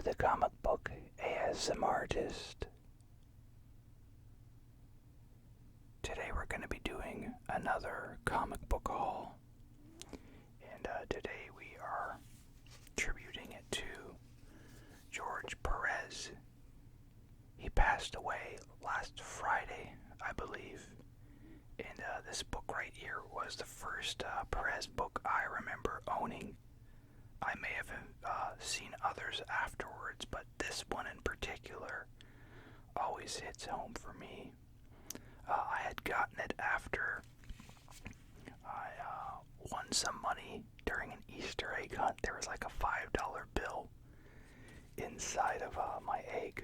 the comic book ASMRtist. Today we're going to be doing another comic book haul, and today we are tributing it to George Perez. He passed away last Friday, I believe, and this book right here was the first Perez book I remember owning. I may have seen others afterwards, but this one in particular always hits home for me. I had gotten it after I won some money during an Easter egg hunt. There was like a $5 bill inside of my egg,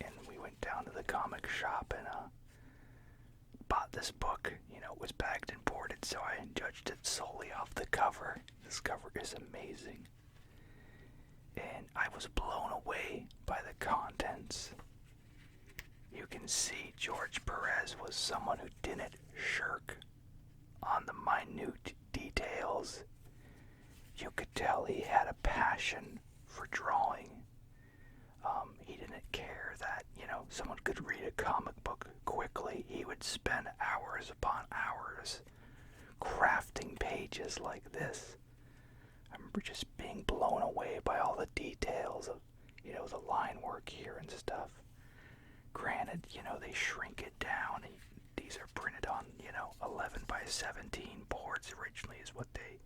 and we went down to the comic shop and bought this book. You know, it was bagged and boarded, so I judged it solely off the cover. This cover is amazing, and I was blown away by the contents. You can see George Perez was someone who didn't shirk on the minute details. You could tell he had a passion for drawing. He didn't care that, someone could read a comic book quickly. He would spend hours upon hours crafting pages like this. I remember just being blown away by all the details of, the line work here and stuff. Granted, they shrink it down, and these are printed on, 11 by 17 boards originally is what they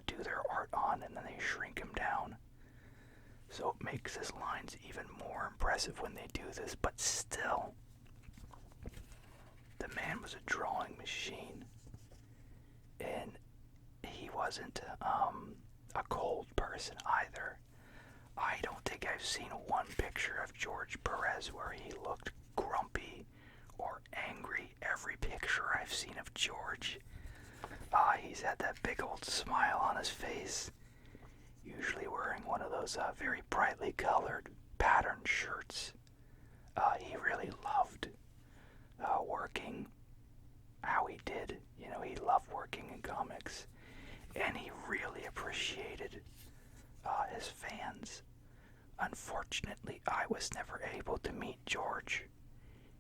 do their art on, and then they shrink them down. So it makes his lines even more impressive when they do this, but still, the man was a drawing machine, and he wasn't a cold person either. I don't think I've seen one picture of George Perez where he looked grumpy or angry. Every picture I've seen of George, he's had that big old smile on his face, usually wearing one of those very brightly colored patterned shirts. He really loved working how he did. He loved working in comics, and he really appreciated his fans. Unfortunately, I was never able to meet George.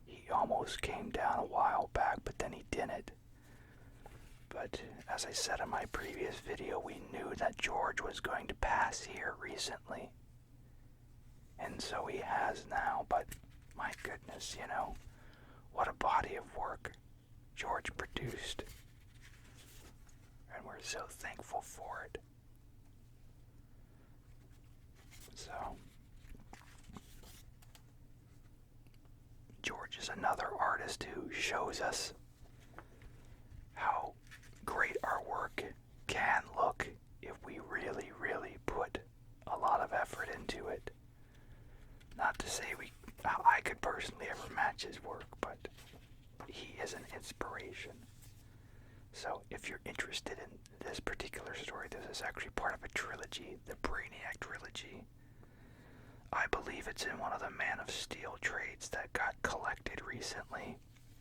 He almost came down a while back, but then he didn't. But as I said in my previous video, we knew that George was going to pass here recently. And so he has now, but my goodness, what a body of work George produced. And we're so thankful for it. So, George is another artist who shows us how great our work can look if we really, really put a lot of effort into it. Not to say I could personally ever match his work, but he is an inspiration. So if you're interested in this particular story, this is actually part of a trilogy, the Brainiac trilogy. I believe it's in one of the Man of Steel trades that got collected recently,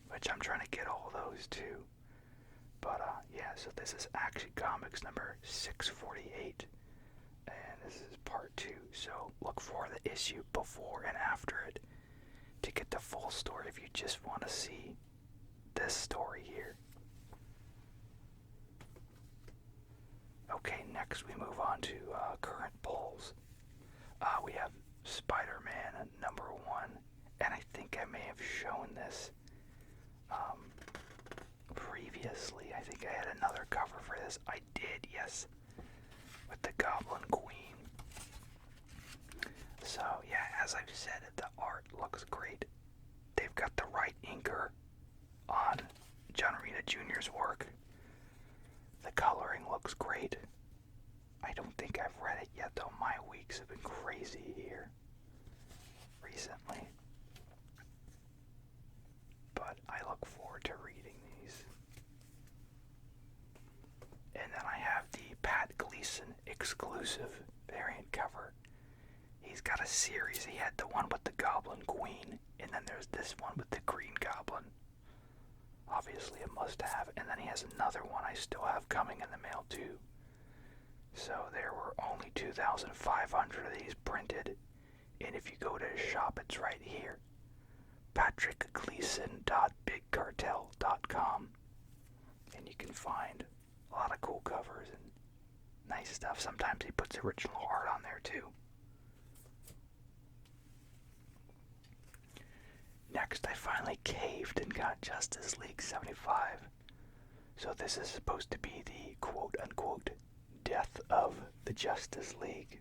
which I'm trying to get all those too. But yeah, so this is Action Comics number 648, and this is part 2, so look for the issue before and after it to get the full story if you just want to see this story here. Okay, next we move on to current polls. We have Spider-Man number 1, and I think I may have shown this previously. I think I had another cover for this. I did, yes, with the Goblin Queen. So yeah, as I've said, the art looks great. They've got the right inker on John Romita Jr.'s work. The coloring looks great. I don't think I've read it yet, though. My weeks have been crazy here recently. But I look forward to reading these. And then I have the Pat Gleason exclusive variant cover. He's got a series. He had the one with the Goblin Queen, and then there's this one with the Green Goblin. Obviously a must-have. And then he has another one I still have coming in the mail too. So there were only 2,500 of these printed, and if you go to the shop, it's right here. patrickgleason.bigcartel.com, and you can find a lot of cool covers and nice stuff. Sometimes he puts original art on there too. Next, I finally caved and got Justice League 75. So this is supposed to be the quote-unquote death of the Justice League.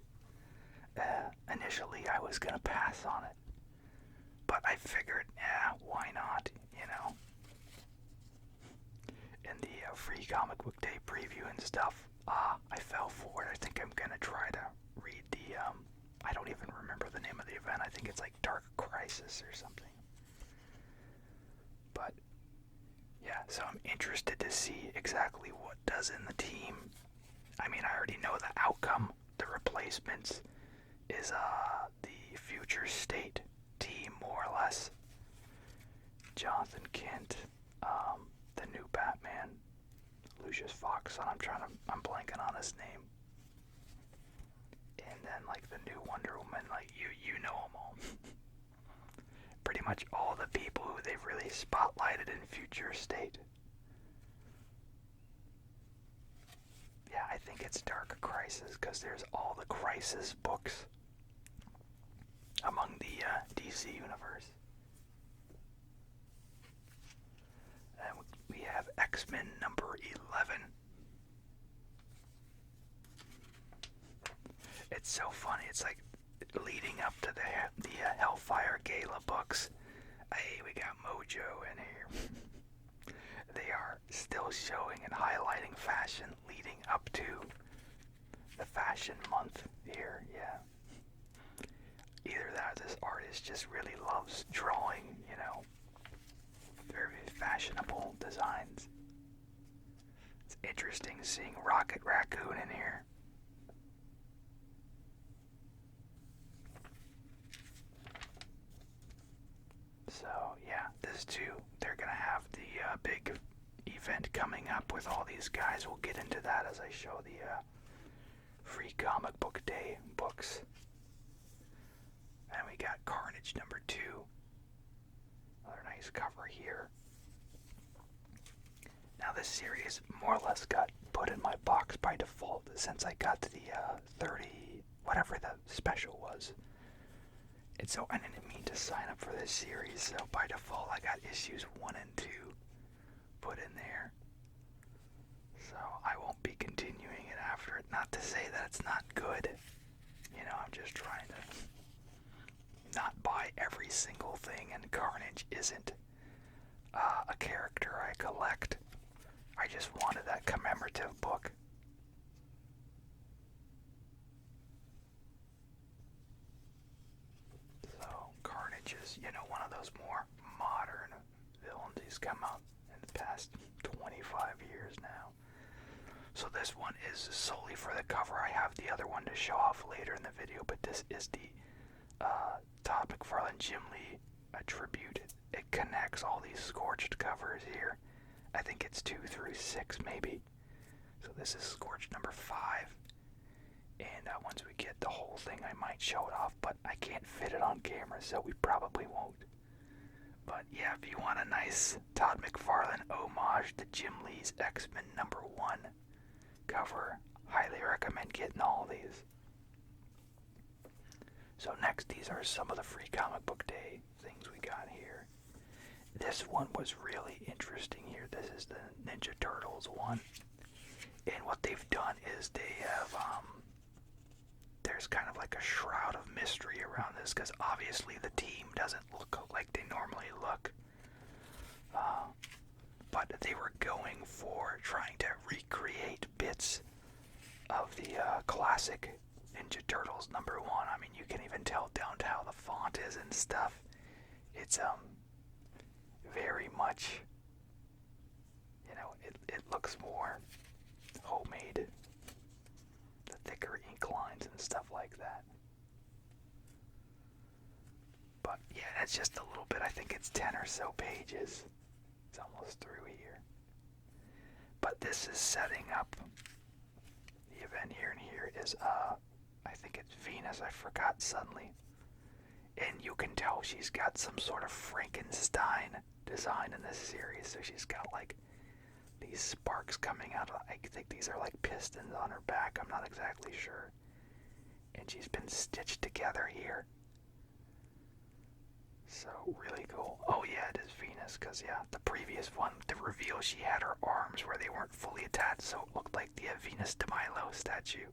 Initially, I was going to pass on it. But I figured, why not, In the free comic book day preview and stuff, I fell for it. I think I'm going to try to read the, I don't even remember the name of the event. I think it's like Dark Crisis or something. But, yeah, so I'm interested to see exactly what does in the team. I mean, I already know the outcome. The replacements is the future state team, more or less. Jonathan Kent, the new Batman, Lucius Fox, I'm blanking on his name. And then, like, the new Wonder Woman, like, you know them all. Pretty much all the people who they've really spotlighted in future state. Yeah, I think it's Dark Crisis, because there's all the Crisis books among the DC universe. And we have X-Men number 11. It's so funny. It's like leading up to the Hellfire Gala books. Hey, we got Mojo in here. They are still showing and highlighting fashion leading up to the fashion month here, yeah. Either that or this artist just really loves drawing, very fashionable designs. It's interesting seeing Rocket Raccoon in here. So, yeah, this too, they're going to have the big event coming up with all these guys. We'll get into that as I show the free comic book day books. And we got Carnage number 2. Another nice cover here. Now this series more or less got put in my box by default since I got to the 30, whatever the special was. And so I didn't mean to sign up for this series, so by default I got issues 1 and 2 put in there. So I won't be continuing it after it. Not to say that it's not good. I'm just trying to not buy every single thing, and Carnage isn't a character I collect. I just wanted that commemorative book. So Carnage is, one of those more modern villains. He's come out in the past 25 years now. So this one is solely for the cover. I have the other one to show off later in the video, but this is the Todd McFarlane Jim Lee tribute. It connects all these Scorched covers here. I think it's 2 through 6 maybe. So this is Scorched number 5. And once we get the whole thing, I might show it off, but I can't fit it on camera, so we probably won't. But yeah, if you want a nice Todd McFarlane homage to Jim Lee's X-Men number 1 cover, highly recommend getting all these. So next, these are some of the free comic book day things we got here. This one was really interesting here. This is the Ninja Turtles one. And what they've done is they have, there's kind of like a shroud of mystery around this, because obviously the team doesn't look like they normally look. But they were going for trying to recreate bits of the classic Ninja Turtles number 1. I mean, you can even tell down to how the font is and stuff. It's very much, it looks more homemade, the thicker ink lines and stuff like that. But yeah, that's just a little bit. I think it's 10 or so pages. It's almost through here. But this is setting up the event here, and here is, I think it's Venus, I forgot suddenly. And you can tell she's got some sort of Frankenstein design in this series, so she's got like these sparks coming out of, I think these are like pistons on her back, I'm not exactly sure. And she's been stitched together here. So, really cool. Oh yeah, it is Venus, because yeah, the previous one, the reveal, she had her arms where they weren't fully attached, so it looked like the Venus de Milo statue.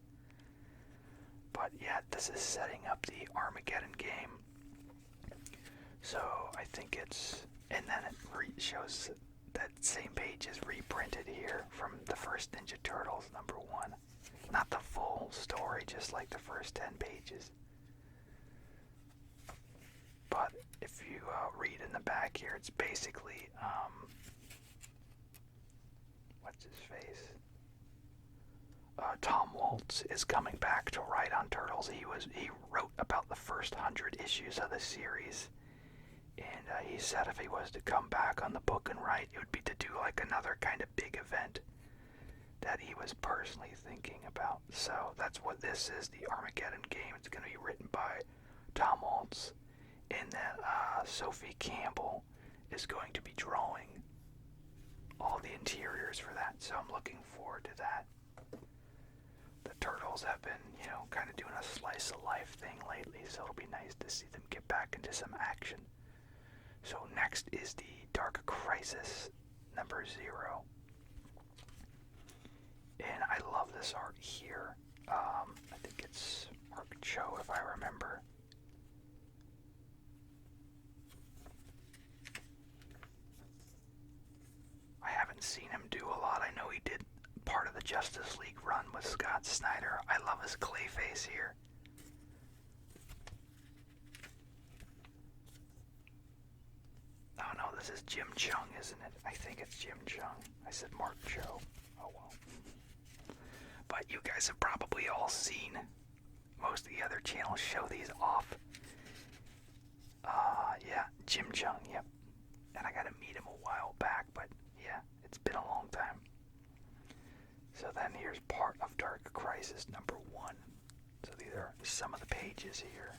But yeah, this is setting up the Armageddon game. So, I think it's, and then it shows that same page is reprinted here from the first Ninja Turtles #1. Not the full story, just like the first 10 pages. But if you read in the back here, it's basically, what's his face? Tom Waltz is coming back to write on Turtles. He wrote about the first 100 issues of the series, and he said if he was to come back on the book and write, it would be to do like another kind of big event that he was personally thinking about. So that's what this is, the Armageddon game. It's going to be written by Tom Waltz. And then Sophie Campbell is going to be drawing all the interiors for that, so I'm looking forward to that. The Turtles have been, kind of doing a slice of life thing lately, so it'll be nice to see them get back into some action. So next is the Dark Crisis #0. And I love this art here. I think it's Mark Cho, if I remember. I haven't seen him do a lot. I know he did part of the Justice League run with Scott Snyder. I love his clay face here. Oh no, this is Jim Chung, isn't it? I think it's Jim Chung. I said Mark Cho. Oh well. But you guys have probably all seen most of the other channels show these off. Yeah, Jim Chung, yep. And I got to meet him a while back, but yeah, it's been a long time. So then here's part of Dark Crisis #1. So these are some of the pages here.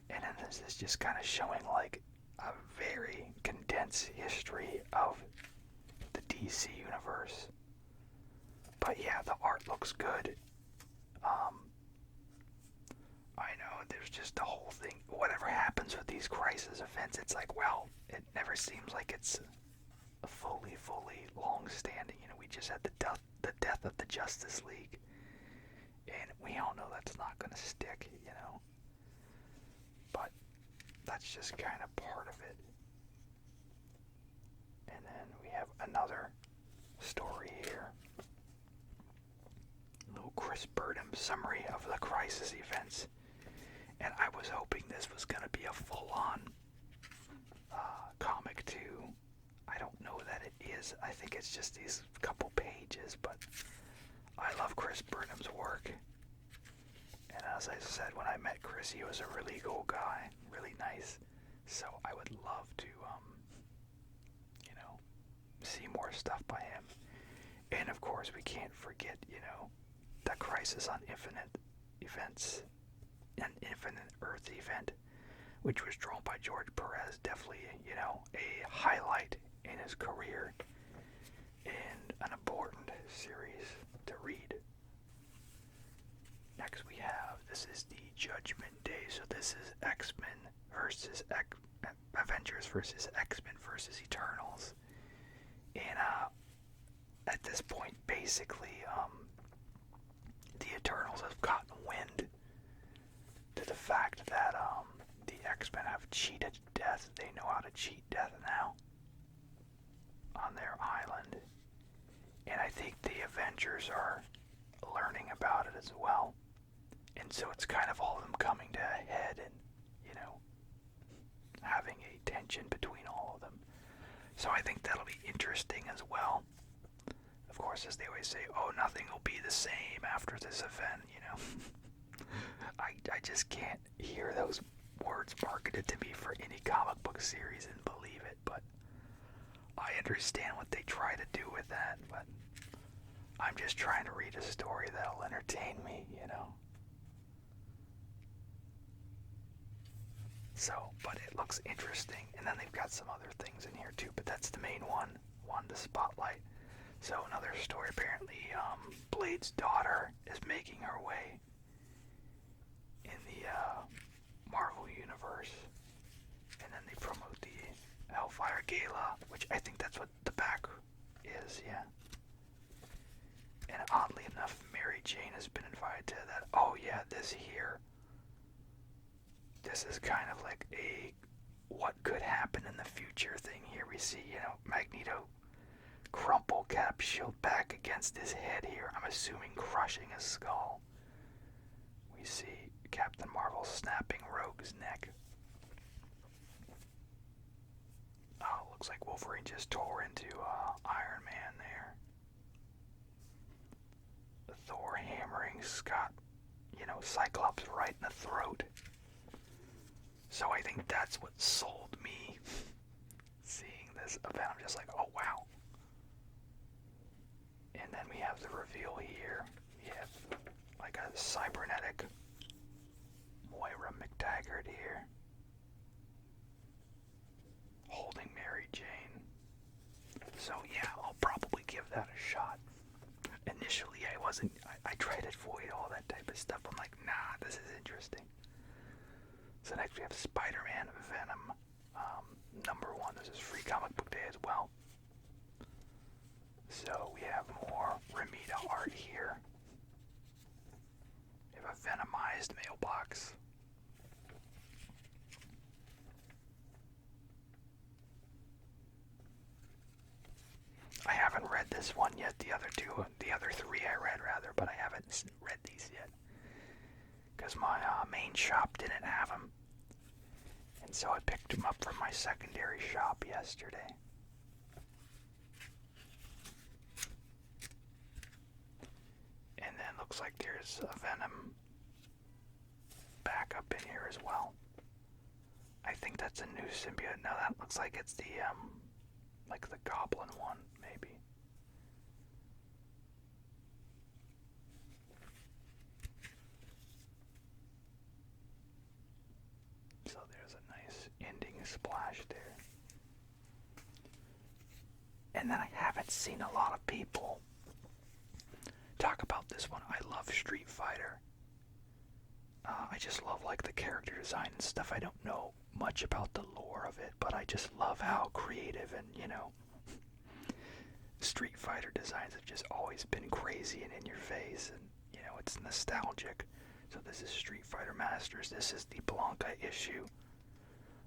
And then this is just kind of showing like a very condensed history of the DC universe. But yeah, the art looks good. I know, there's just the whole thing. Whatever happens with these crisis events, it's like, well, it never seems like it's a fully long-standing. We just had the death of the Justice League, and we all know that's not going to stick, But that's just kind of part of it. And then we have another story here. A little Chris Burnham summary of the crisis events. And I was hoping this was going to be a full-on comic too. I don't know that it is. I think it's just these couple pages, but I love Chris Burnham's work. And as I said, when I met Chris, he was a really cool guy, really nice. So I would love to, see more stuff by him. And of course, we can't forget, the Crisis on Infinite Events, an Infinite Earth event, which was drawn by George Perez. Definitely, a highlight in his career and an important series to read. Next we have, this is the Judgment Day. So this is X-Men versus Avengers versus X-Men versus Eternals. And at this point, basically, the Eternals have gotten wind to the fact that the X-Men have cheated death. They know how to cheat death now on their island. And I think the Avengers are learning about it as well. And so it's kind of all of them coming to a head and, having a tension between all of them. So I think that'll be interesting as well. Of course, as they always say, oh, nothing will be the same after this event, I just can't hear those words marketed to me for any comic book series and believe it, but I understand what they try to do with that, but I'm just trying to read a story that'll entertain me, you know. So, but it looks interesting. And then they've got some other things in here too, but that's the main one to spotlight. So another story, apparently, Blade's daughter is making her way in the Marvel Universe. And then they promote the Hellfire Gala, which I think that's what the back is, yeah. And oddly enough, Mary Jane has been invited to that. Oh yeah, this here. This is kind of like a what could happen in the future thing here. We see, you know, Magneto crumple Cap shield back against his head here. I'm assuming crushing his skull. We see Captain Marvel snapping Rogue's neck. Oh, looks like Wolverine just tore into Iron Man there. Thor hammering Scott, you know, Cyclops right in the throat. So I think that's what sold me seeing this event. I'm just like, oh wow. And then we have the reveal here. We have like a cybernetic Moira McTaggart here, holding Mary Jane. So yeah, I'll probably give that a shot. Initially, I tried to avoid all that type of stuff. I'm like, nah, this is interesting. So next we have Spider-Man Venom, #1. This is free comic book day as well. So we have more Ramita art here. We have a Venomized mailbox. I haven't read this one yet. The other three I read rather, but I haven't read these yet because my main shop didn't have them, and so I picked them up from my secondary shop yesterday. And then looks like there's a Venom backup in here as well. I think that's a new symbiote. No, that looks like it's the like the Goblin one, maybe. So there's a nice ending splash there. And then I haven't seen a lot of people talk about this one. I love Street Fighter. I just love like the character design and stuff. I don't know much about the lore of it, but I just love how creative and, you know, Street Fighter designs have just always been crazy and in your face, and, you know, it's nostalgic. So this is Street Fighter Masters. This is the Blanca issue.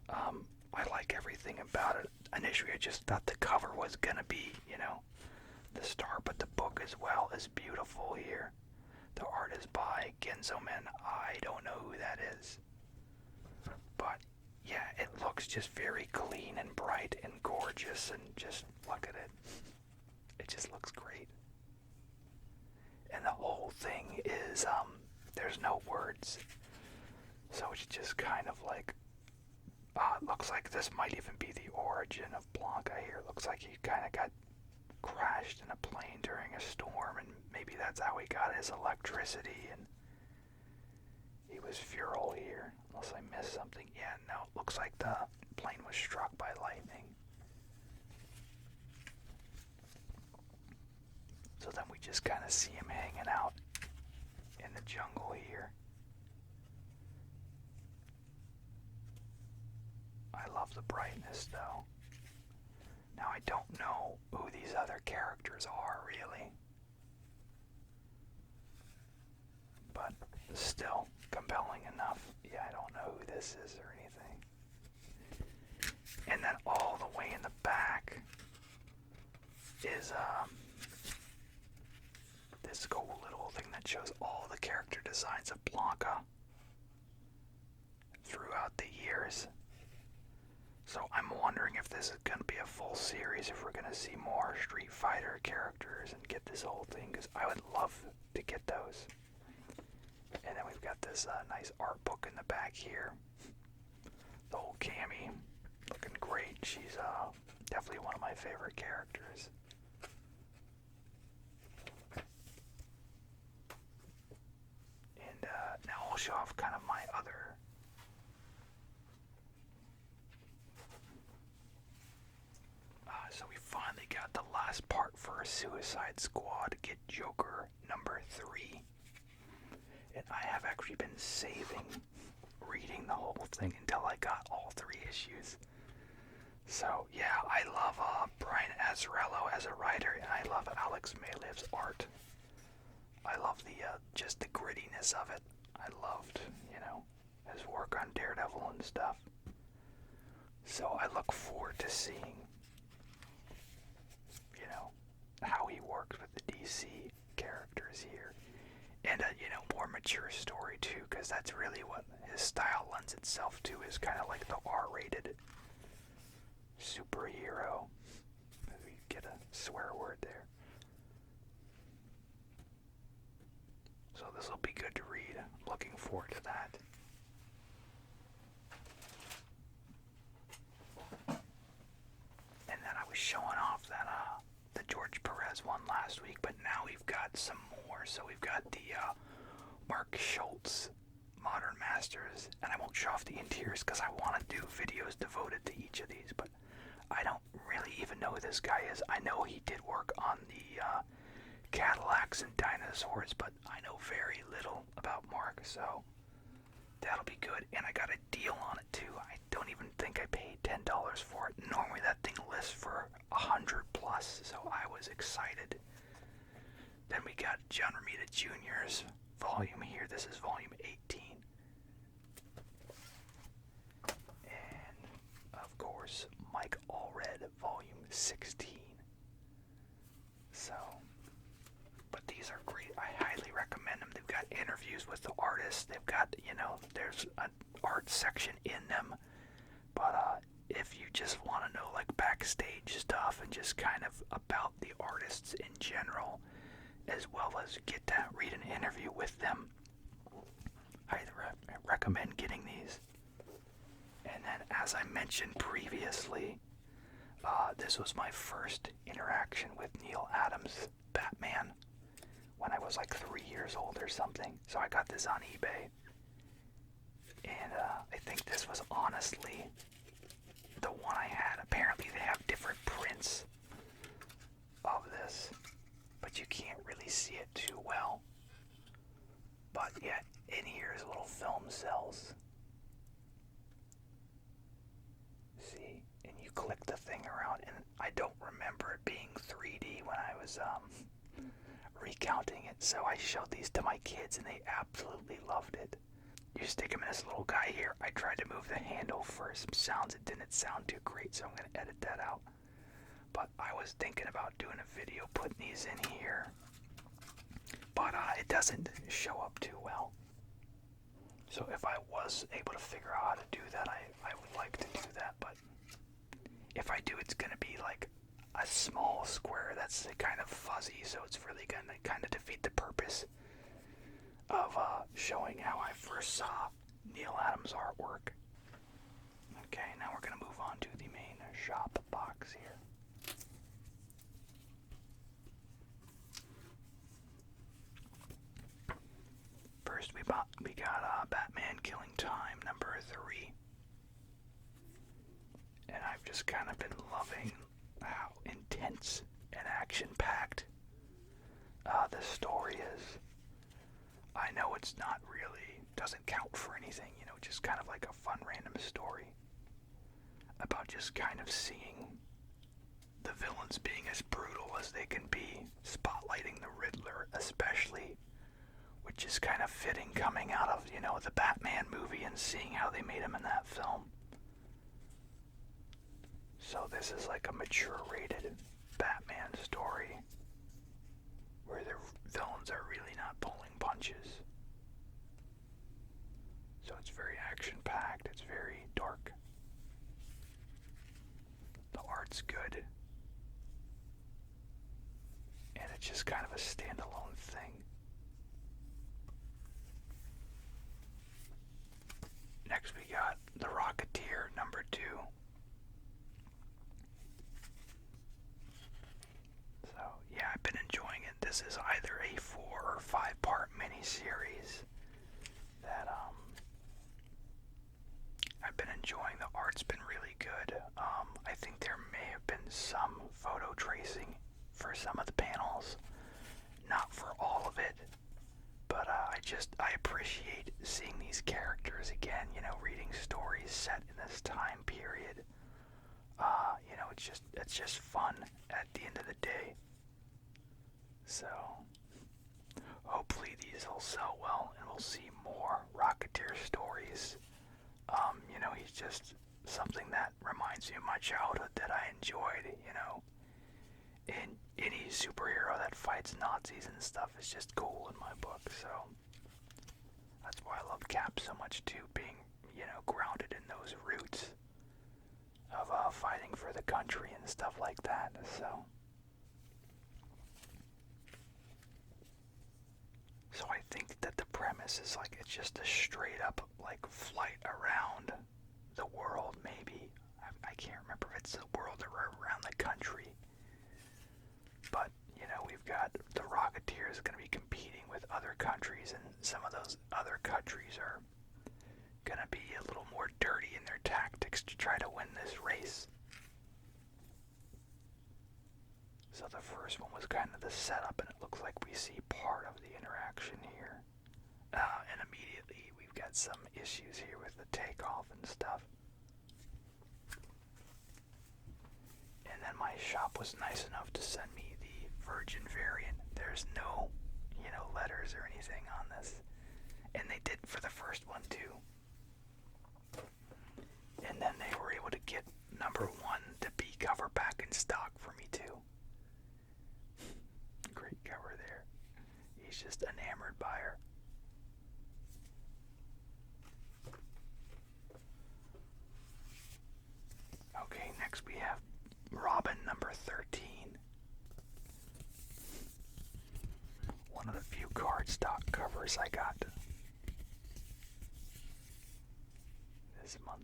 I like everything about it. Initially, I just thought the cover was gonna be, you know, the star, but the book as well is beautiful here. The art is by Genzoman. I don't know who that is. But, yeah, it looks just very clean and bright and gorgeous, and just look at it. It just looks great. And the whole thing is, there's no words. So it's just kind of like, it looks like this might even be the origin of Blanca here. It looks like he kind of got crashed in a plane during a storm, and maybe that's how he got his electricity, and he was feral here, unless I missed something. Yeah, no, it looks like the plane was struck by lightning. So then we just kind of see him hanging out in the jungle here. I love the brightness though. Now I don't know who these other characters are really, but still compelling enough. Yeah, I don't know who this is or anything. And then all the way in the back is this cool little thing that shows all the character designs of Blanca throughout the years. So I'm wondering if this is going to be a full series, if we're going to see more Street Fighter characters and get this whole thing, because I would love to get those. And then we've got this nice art book in the back here. The whole Cammy looking great. She's definitely one of my favorite characters. for Suicide Squad, get Joker number 3. And I have actually been saving reading the whole thing until I got all 3 issues. So yeah, I love Brian Azzarello as a writer, and I love Alex Malev's art. I love the just the grittiness of it. I loved, his work on Daredevil and stuff. So I look forward to seeing, how he works with the DC characters here. And a, more mature story too, because that's really what his style lends itself to, is kind of like the R-rated superhero. We get a swear word there. So this will be good to read. Looking forward to that. And then I was showing off that the George Perez one last week, but now we've got some more. So we've got the Mark Schultz Modern Masters, and I won't show off the interiors because I want to do videos devoted to each of these, but I don't really even know who this guy is. I know he did work on the Cadillacs and dinosaurs, but I know very little about Mark, so that'll be good. And I got a deal on it too. I don't even think I paid $10 for it. Normally that thing lists for $100 plus, so I was excited. Then we got John Romita Jr.'s volume here. This is volume 18. And of course, Mike Allred, volume 16. So, but these are great. I highly recommend them. They've got interviews with the artists. They've got, there's an art section in them. But if you just want to know like backstage stuff and just kind of about the artists in general, as well as get to read an interview with them, I recommend getting these. And then, as I mentioned previously, this was my first interaction with Neil Adams' Batman when I was like 3 years old or something. So I got this on eBay. And I think this was honestly the one I had. Apparently they have different prints of this, but you can't really see it too well. But yeah, in here is little film cells. See, and you click the thing around, and I don't remember it being 3D when I was recounting it, so I showed these to my kids and they absolutely loved it. You stick them in this little guy here. I tried to move the handle for some sounds. It didn't sound too great, so I'm going to edit that out. But I was thinking about doing a video putting these in here, but it doesn't show up too well. So if I was able to figure out how to do that, I would like to do that. But if I do, it's going to be like a small square that's kind of fuzzy, so it's really going to kind of defeat the purpose of showing how I first saw Neil Adams' artwork. Okay, now we're going to move on to the main shop box here. First we got Batman Killing Time number 3. And I've just kind of been loving how intense and action-packed the story is. I know it's not really, doesn't count for anything, just kind of like a fun random story about just kind of seeing the villains being as brutal as they can be, spotlighting the Riddler especially, which is kind of fitting coming out of, the Batman movie and seeing how they made him in that film. So this is like a mature rated Batman story where the villains are really not pulling punches. So it's very action-packed, it's very dark. The art's good. And it's just kind of a standalone thing. Next we got The Rocketeer number 2. So yeah, I've been enjoying it. This is either a 4 or 5-part miniseries that I've been enjoying. The art's been really good. I think there may have been some photo tracing for some of the I appreciate seeing these characters again, reading stories set in this time period. It's just fun at the end of the day. So, hopefully these will sell well and we'll see more Rocketeer stories. He's just something that reminds me of my childhood that I enjoyed, And any superhero that fights Nazis and stuff is just cool in my book, so that's why I love Cap so much too, being, grounded in those roots of fighting for the country and stuff like that, so. So I think that the premise is it's just a straight up flight around the world, maybe. I can't remember if it's the world or around the country. But, we've got the Rocketeers going to be competing with other countries, and some of those other countries are going to be a little more dirty in their tactics to try to win this race. So the first one was kind of the setup, and it looks like we see part of the interaction here. And immediately we've got some issues here with the takeoff and stuff. And then my shop was nice enough to send me the Virgin variant. There's no, letters or anything on this. And they did for the first one too. And then they were able to get number 1 to be cover back in stock for me too. Great cover there. He's just enamored by her. Okay, next we have Robin number 13. One of the few cardstock covers I got this month.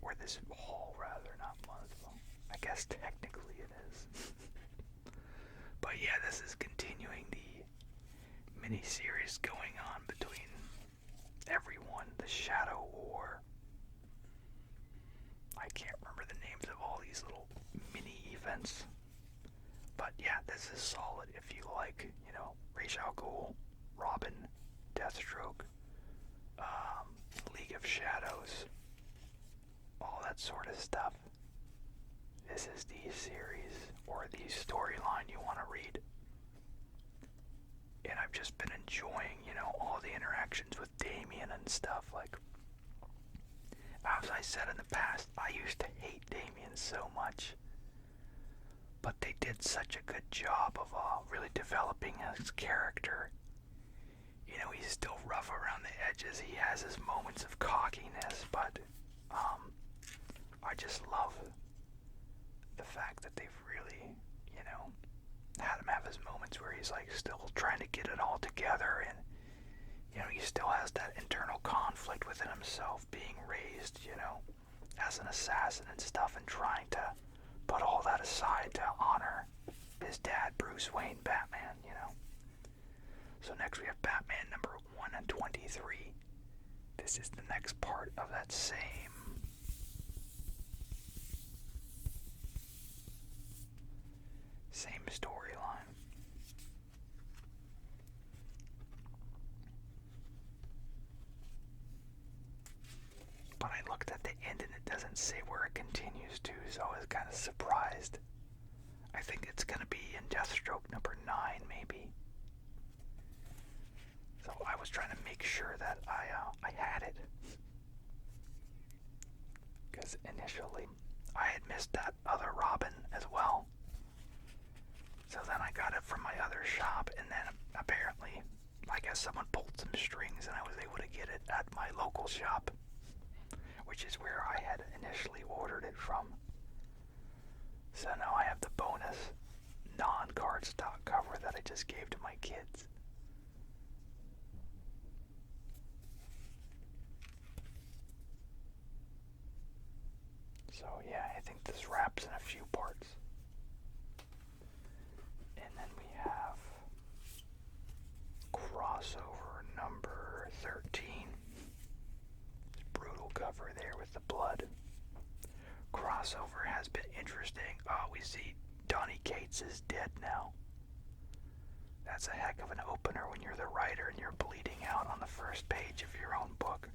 Or this haul, rather, not month. Well, I guess technically it is. But yeah, this is continuing the mini-series going on between everyone. The Shadow War. I can't remember the names of all these little mini-events. But yeah, this is solid if you like, Ra's al Ghul, Robin, Deathstroke, League of Shadows, all that sort of stuff. This is the series or the storyline you want to read. And I've just been enjoying, all the interactions with Damien and stuff. As I said in the past, I used to hate Damien so much. But they did such a good job of really developing his character. He's still rough around the edges. He has his moments of cockiness, but I just love the fact that they've really, had him have his moments where he's still trying to get it all together, and he still has that internal conflict within himself, being raised, as an assassin and stuff, and trying to put all that aside to honor his dad, Bruce Wayne, Batman, So next we have Batman number 123. This is the next part of that same storyline. But I looked at the end and it doesn't say where it continues to, so I was kind of surprised. I think it's going to be in Deathstroke number 9, maybe. So I was trying to make sure that I had it. Because initially I had missed that other Robin as well. So then I got it from my other shop, and then apparently, I guess someone pulled some strings and I was able to get it at my local shop, which is where I had initially ordered it from. So now I have the bonus non-cardstock cover that I just gave to my kids. So yeah, I think this wraps in a few parts. And then we have crossover number 13. Brutal cover there with the blood. Crossover has been interesting. We see Donny Cates is dead now. That's a heck of an opener when you're the writer and you're bleeding out on the first page of your own book.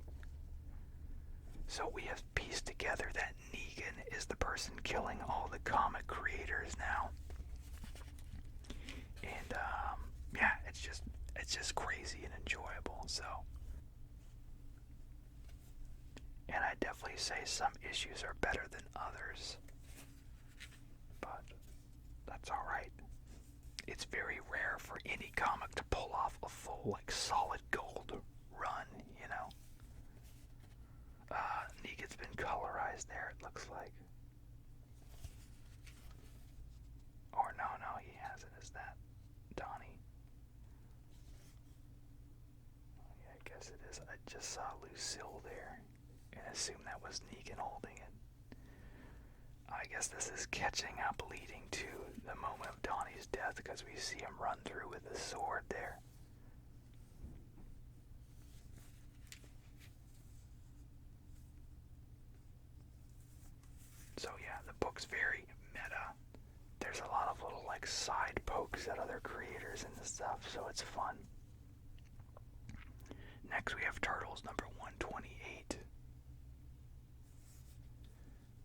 So we have pieced together that Negan is the person killing all the comic creators now. And yeah, it's just crazy and enjoyable. So, and I definitely say some issues are better than others, but that's all right. It's very rare for any comic to pull off a full, like, solid gold run, you know. Negan's been colorized there, it looks like. Or no, he hasn't. Is that Donnie? Oh, yeah, I guess it is. I just saw Lucille there and assumed that was Negan holding it. I guess this is catching up, leading to the moment of Donnie's death, because we see him run through with his sword there. So yeah, the book's very meta. There's a lot of little, like, side pokes at other creators and stuff, so it's fun. Next we have Turtles number 128.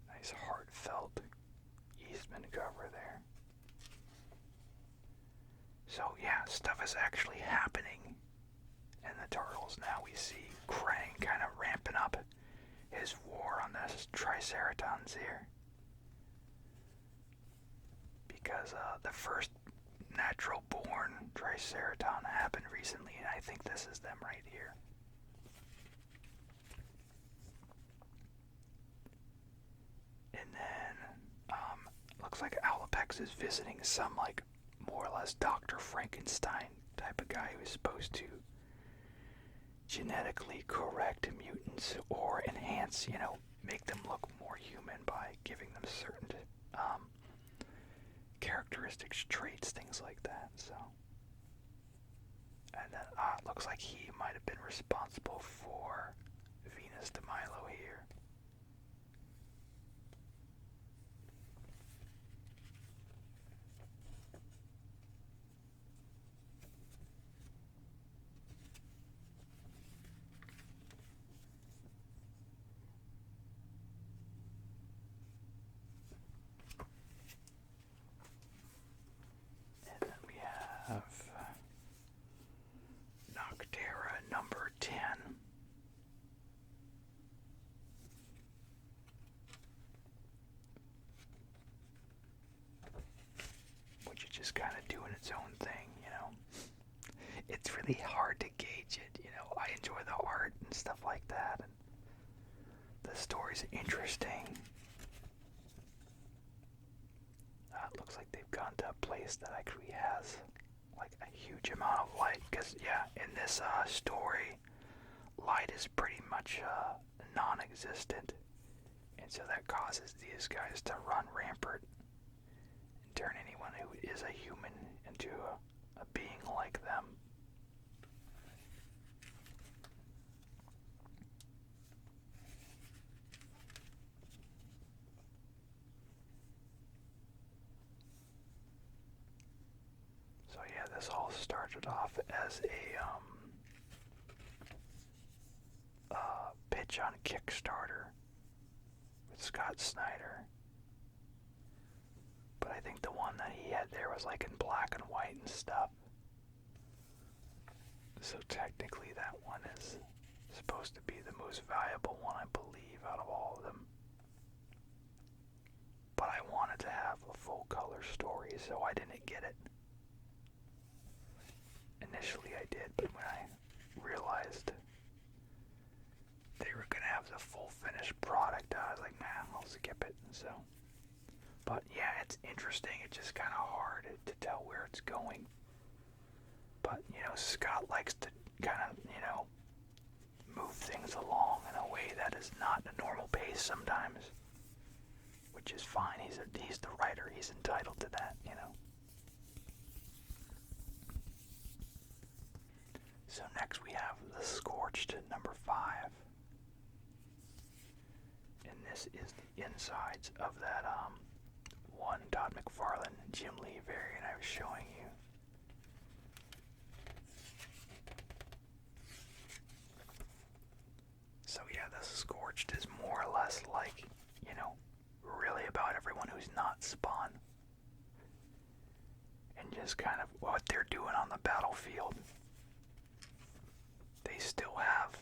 Nice heartfelt Eastman cover there. So yeah, stuff is actually happening in the Turtles now. We see Krang kind of ramping up his war on this Triceratons here. Because the first natural born Triceraton happened recently, and I think this is them right here. And then, looks like Alapex is visiting some, like, more or less Dr. Frankenstein type of guy who's supposed to genetically correct mutants or enhance, you know, make them look more human by giving them certain characteristics, traits, things like that. So, and then it looks like he might have been responsible for Venus de Milo here. And then we have Rocketeer number 10. Which is just kind of doing its own thing, you know. It's really hard to gauge it, you know. I enjoy the art and stuff like that, and the story's interesting. It looks like they've gone to a place that actually has, like, a huge amount of light, because yeah, in this story, light is pretty much non-existent, and so that causes these guys to run rampant and turn anyone who is a human into a being like them. So yeah, this all started off as a pitch on Kickstarter with Scott Snyder. But I think the one that he had there was, like, in black and white and stuff. So technically that one is supposed to be the most valuable one, I believe, out of all of them. But I wanted to have a full color story, so I didn't get it. Initially I did, but when I realized they were going to have the full finished product, I was like, nah, I'll skip it. So, but yeah, it's interesting. It's just kind of hard to tell where it's going. But, you know, Scott likes to kind of, you know, move things along in a way that is not a normal pace sometimes, which is fine. He's the writer. He's entitled to that, you know. So next we have The Scorched number 5. And this is the insides of that one Todd McFarlane Jim Lee variant I was showing you. Scorched is more or less like, really about everyone who's not Spawn. And just kind of what they're doing on the battlefield. They still have,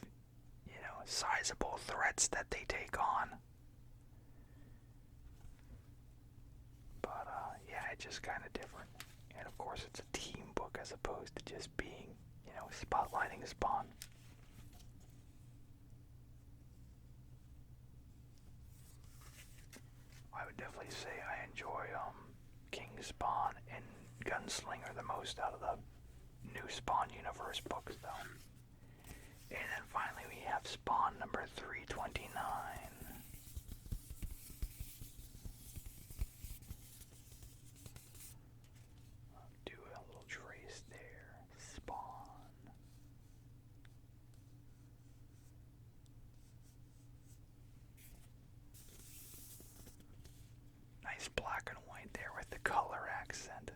sizable threats that they take on. But, yeah, it's just kind of different. And of course, it's a team book as opposed to just being, spotlighting Spawn. I would definitely say I enjoy King Spawn and Gunslinger the most out of the new Spawn universe books, though. And then finally we have Spawn number 329. I'll do a little trace there. Spawn. Nice black and white there with the color accent.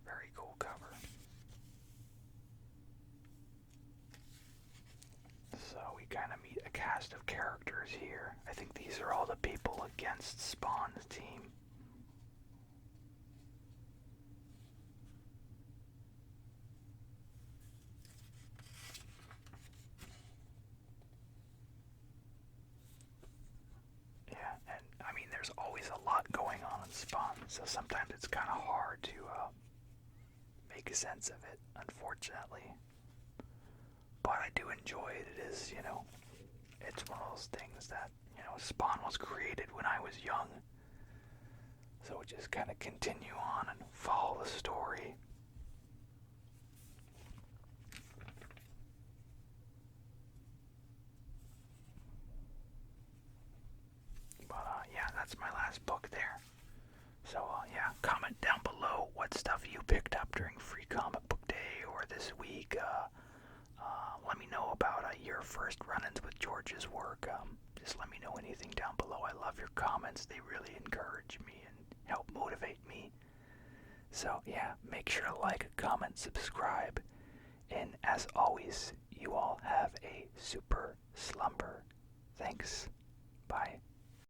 Very cool cover. So we kind of meet a cast of characters here. I think these are all the people against Spawn's team. Yeah, and I mean there's always a lot going on in Spawn, so sometimes it's kind of hard to make sense of it, unfortunately. But I do enjoy it. It is, it's one of those things that, Spawn was created when I was young. So we just kind of continue on and follow the story. But, yeah, that's my last book there. So, yeah, comment down below what stuff you picked up during Free Comic Book Day or this week. Let me know about your first run-ins with George's work. Just let me know anything down below. I love your comments. They really encourage me and help motivate me. So, yeah, make sure to like, comment, subscribe. And as always, you all have a super slumber. Thanks. Bye.